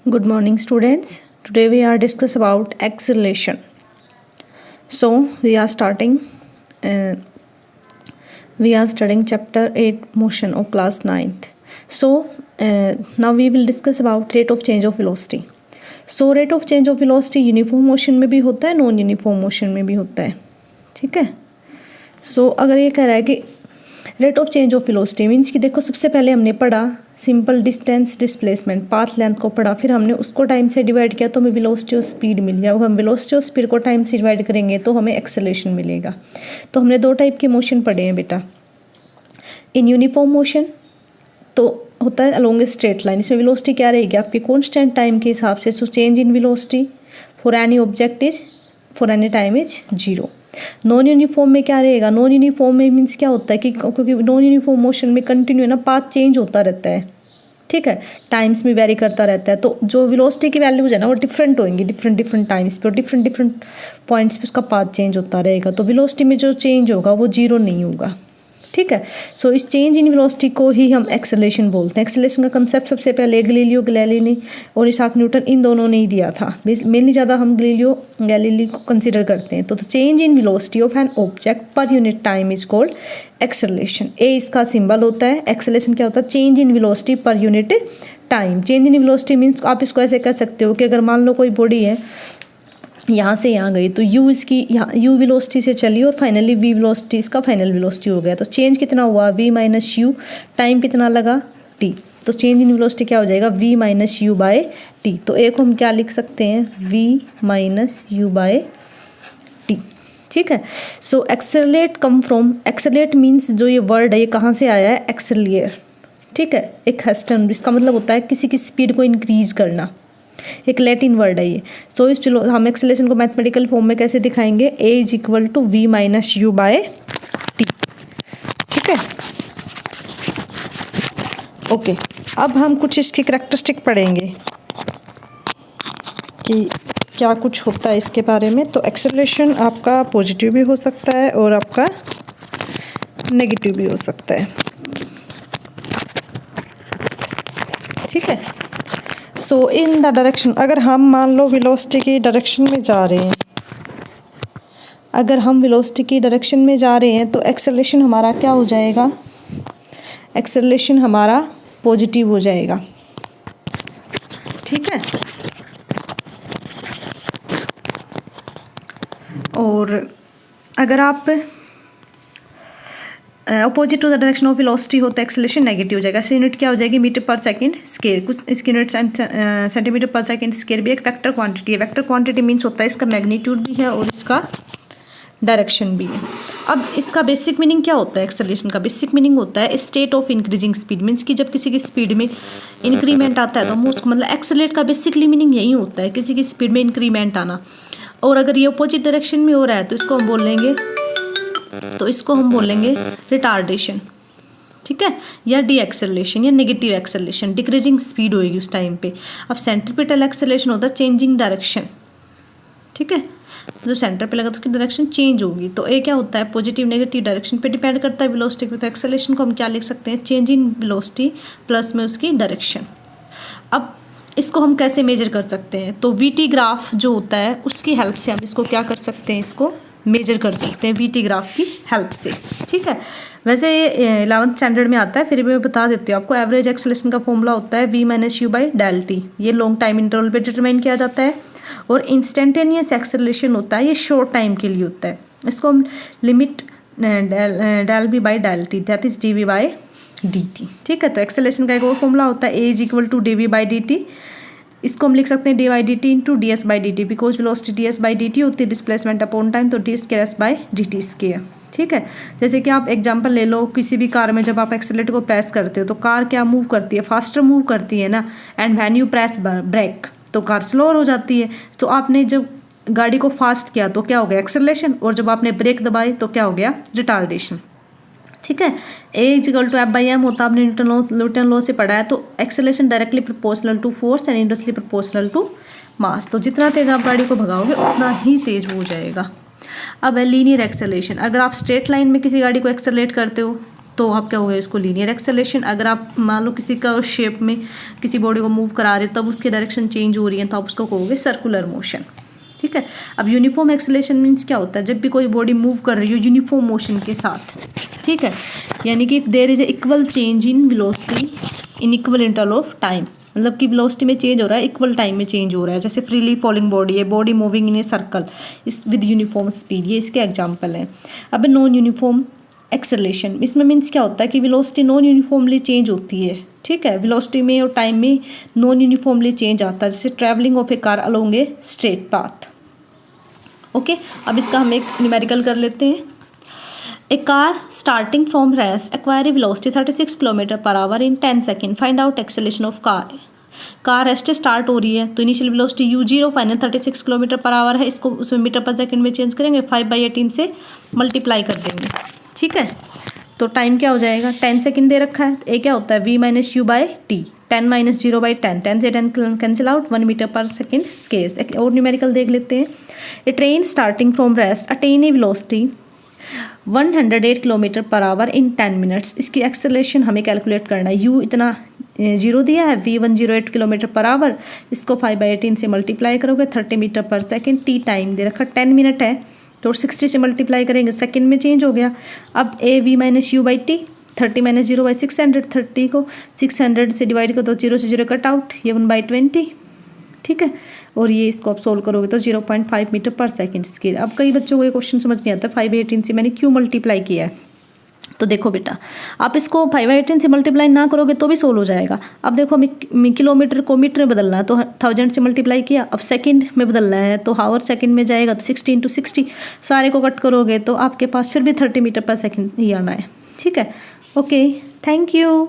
Good morning, students. Today we are discuss about acceleration. So we are starting. We are studying chapter 8 motion of class 9th. So now we will discuss about rate of change of velocity. So rate of change of velocity uniform motion में भी होता है, non uniform motion में भी होता है. ठीक है. सो अगर ये कह रहा है कि rate of change of velocity means कि देखो सबसे पहले हमने पढ़ा simple distance displacement path length को पढ़ा, फिर हमने उसको टाइम से डिवाइड किया तो हमें वेलोसिटी और स्पीड मिल गया. अब हम वेलोसिटी और स्पीड को टाइम से डिवाइड करेंगे तो हमें एक्सेलरेशन मिलेगा. तो हमने दो टाइप के मोशन पढ़े हैं बेटा. इन यूनिफॉर्म मोशन तो होता है अलोंग ए स्ट्रेट लाइन, इसमें वेलोसिटी क्या रहेगी आपकी कॉन्स्टेंट टाइम के हिसाब से. So change in velocity for any object is for any time is 0. Non uniform में क्या रहेगा, नॉन यूनिफॉर्म में मीन्स क्या होता है कि क्योंकि नॉन यूनिफॉर्म मोशन में कंटिन्यू है ना, पाथ चेंज होता रहता है. ठीक है, टाइम्स में वेरी करता रहता है. तो जो वेलोसिटी की वैल्यूज है ना वो डिफरेंट होंगी डिफरेंट टाइम्स पे और डिफरेंट पॉइंट्स पे उसका पाथ चेंज होता रहेगा. तो वेलोसिटी में जो चेंज होगा वो 0 नहीं होगा. ठीक है. सो इस चेंज इन वेलोसिटी को ही हम एक्सेलरेशन बोलते हैं. एक्सेलरेशन का कंसेप्ट सबसे पहले गैलीलियो गैलीली और इसाक न्यूटन इन दोनों ने ही दिया था. मेनली ज़्यादा हम गैलीलियो गैलीली को कंसिडर करते हैं. तो change in velocity of an object per unit time is called acceleration. A इसका सिंबल होता है. एक्सेलरेशन क्या होता है, change in velocity per unit time. Change in velocity means आप इसको ऐसे कह सकते हो कि अगर मान लो कोई बॉडी है यहाँ से यहाँ गई तो u इसकी यहाँ u वेलोसिटी से चली और फाइनली v वेलोसिटी इसका फाइनल वेलोसिटी हो गया. तो चेंज कितना हुआ v माइनस यू, टाइम कितना लगा t. तो चेंज इन वेलोसिटी क्या हो जाएगा v minus u by t. तो एक हम क्या लिख सकते हैं v minus u by t. ठीक है. So accelerate come from, accelerate means जो ये वर्ड है ये कहाँ से आया है, एक्सेलियर. ठीक है, एक हेस्टन, इसका मतलब होता है किसी की स्पीड को इंक्रीज करना, एक लैटिन वर्ड है ये. सो इस चलो हम एक्सेलरेशन को मैथमेटिकल फॉर्म में कैसे दिखाएंगे, a is equal to v minus u by t. ठीक है. ओके, अब हम कुछ इसकी करैक्टरिस्टिक पढ़ेंगे कि क्या कुछ होता है इसके बारे में. तो एक्सेलरेशन आपका पॉजिटिव भी हो सकता है और आपका नेगेटिव भी हो सकता है. ठीक है. सो इन द डायरेक्शन, अगर हम मान लो वेलोसिटी की डायरेक्शन में जा रहे हैं, अगर हम वेलोसिटी की डायरेक्शन में जा रहे हैं तो एक्सेलरेशन हमारा क्या हो जाएगा, एक्सेलरेशन हमारा पॉजिटिव हो जाएगा. ठीक है. और अगर आप opposite to the direction of velocity हो तो एक्सेलरेशन नेगेटिव हो जाएगा. ऐसे यूनिट क्या हो जाएगी, मीटर पर सेकंड स्क्वायर. कुछ इसकी यूनिट सेंटीमीटर पर सेकंड स्क्वायर भी एक वेक्टर क्वांटिटी है. वेक्टर क्वांटिटी मीन्स होता है इसका मैग्नीट्यूड भी है और इसका डायरेक्शन भी है. अब इसका बेसिक मीनिंग क्या होता है, एक्सेलरेशन का बेसिक मीनिंग होता है state of increasing speed. Means कि जब किसी की स्पीड में इंक्रीमेंट आता है तो उसको मतलब एक्सेलरेट का बेसिकली मीनिंग यही होता है, किसी की स्पीड में इंक्रीमेंट आना. और अगर ये अपोजिट डायरेक्शन में हो रहा है तो इसको हम बोलेंगे रिटार्डेशन. ठीक है, या डी एक्सेलरेशन या नेगेटिव एक्सेलरेशन, डिक्रीजिंग स्पीड होगी उस टाइम पे. अब सेंट्रीपिटल एक्सेलरेशन होता है चेंजिंग डायरेक्शन. ठीक है, जब सेंटर पे लगा तो उसकी डायरेक्शन चेंज होगी. तो ये क्या होता है, पॉजिटिव नेगेटिव डायरेक्शन पे डिपेंड करता है वेलोसिटी पे. तो एक्सेलरेशन को हम क्या लिख सकते हैं, चेंज इन वेलोसिटी प्लस में उसकी डायरेक्शन. अब इसको हम कैसे मेजर कर सकते हैं, तो वीटी ग्राफ जो होता है उसकी हेल्प से हम इसको क्या कर सकते हैं, इसको मेजर कर सकते हैं वीटी ग्राफ की हेल्प से. ठीक है. वैसे ये 11th स्टैंडर्ड में आता है, फिर भी मैं बता देती हूँ आपको. एवरेज एक्सेलरेशन का फॉर्मूला होता है v minus u by del t. ये लॉन्ग टाइम इंटरवल पे डिटरमाइन किया जाता है. और इंस्टेंटेनियस एक्सेलरेशन होता है, ये शॉर्ट टाइम के लिए होता है. इसको हम limit del v by del t that is d v by d t. ठीक है. तो एक्सेलरेशन का एक और फॉर्मूला होता है a is equal to d v by d t. इसको हम लिख सकते हैं d by d t into d s by d t. Because velocity d s by d t होती है डिस्प्लेसमेंट अपॉन टाइम, तो d square s by d t square. ठीक है. जैसे कि आप एग्जांपल ले लो, किसी भी कार में जब आप एक्सेलरेटर को प्रेस करते हो तो कार क्या मूव करती है, फास्टर मूव करती है ना. And when you press brake तो कार स्लोअर हो जाती है. तो आपने जब गाड़ी को फास्ट किया तो क्या हो गया, एक्सेलरेशन. और जब आपने ब्रेक दबाई तो क्या हो गया, रिटार्डेशन. ठीक है. A is equal to F by m होता है, आपने न्यूटन लॉ से पढ़ा है. तो acceleration directly proportional to force and inversely proportional to mass. तो जितना तेज आप गाड़ी को भगाओगे उतना ही तेज हो जाएगा. अब है लीनियर एक्सेलरेशन. अगर आप स्ट्रेट लाइन में किसी गाड़ी को एक्सेलरेट करते हो तो आप क्या हो गया इसको लीनियर एक्सेलरेशन। अगर आप मान लो किसी का शेप में किसी बॉडी को मूव करा रहे तब उसकी डायरेक्शन चेंज हो रही है तो आप उसको कहोगे सर्कुलर मोशन। ठीक है। अब यूनिफॉर्म एक्सेलरेशन मीन्स क्या होता है, जब भी कोई बॉडी मूव कर रही हो यूनिफॉर्म मोशन के साथ, ठीक है, यानी कि there is a equal change in velocity in equal interval of time, मतलब कि वेलोसिटी में चेंज हो रहा है, इक्वल टाइम में चेंज हो रहा है। जैसे फ्रीली फॉलिंग बॉडी है, body moving in a circle इस विद यूनिफॉर्म स्पीड, ये इसके एग्जाम्पल हैं। अब नॉन यूनिफॉर्म एक्सेलरेशन, इसमें मीन्स क्या होता है कि वेलोसिटी नॉन यूनिफॉर्मली चेंज होती है। ठीक है, वेलोसिटी में और टाइम में नॉन यूनिफॉर्मली चेंज आता है, जैसे travelling of a car along a straight path. Okay, अब इसका हम एक न्यूमेरिकल कर लेते हैं। A car starting from rest acquire velocity 36 km/h in 10 second, find out acceleration of car. Car rest start हो रही है तो initial velocity u0 final 36 km/h है, इसको उसमें मीटर पर सेकेंड में चेंज करेंगे, 5/18 से मल्टीप्लाई कर देंगे। ठीक है, तो टाइम क्या हो जाएगा, 10 सेकेंड दे रखा है, तो ए क्या होता है v-u/t, 10 - 0/10, 10 से 10 cancel out, 1 metre per second square. एक और न्यूमेरिकल देख लेते हैं। A train starting from rest attain a velocity 108 km/h in 10 minutes. इसकी एक्सेलरेशन हमें कैलकुलेट करना है। u इतना 0 दिया है, v108 km/h, इसको 5/18 से मल्टीप्लाई करोगे 30 metre per second. t time दे रखा 10 मिनट है तो 60 से मल्टीप्लाई करेंगे, सेकेंड में चेंज हो गया। अब a v-u/t, 30 - 0/600, 30 को 600 से डिवाइड करो तो 0 से 0 कट आउट, ये 1/20। ठीक है, और ये इसको आप सोल्व करोगे तो 0.5 मीटर पर सेकेंड स्केल। अब कई बच्चों को ये क्वेश्चन समझ नहीं आता 5/18 से मैंने क्यों मल्टीप्लाई किया है। तो देखो बेटा, आप इसको 5/18 से मल्टीप्लाई ना करोगे तो भी सोल्व हो जाएगा। अब देखो हमें किलोमीटर को मीटर में बदलना है तो 1000 से मल्टीप्लाई किया, अब सेकंड में बदलना है तो हावर सेकंड में जाएगा तो 60 × 60, सारे को कट करोगे तो आपके पास फिर भी 30 मीटर पर सेकंड ही आना है। ठीक है, ओके, थैंक यू।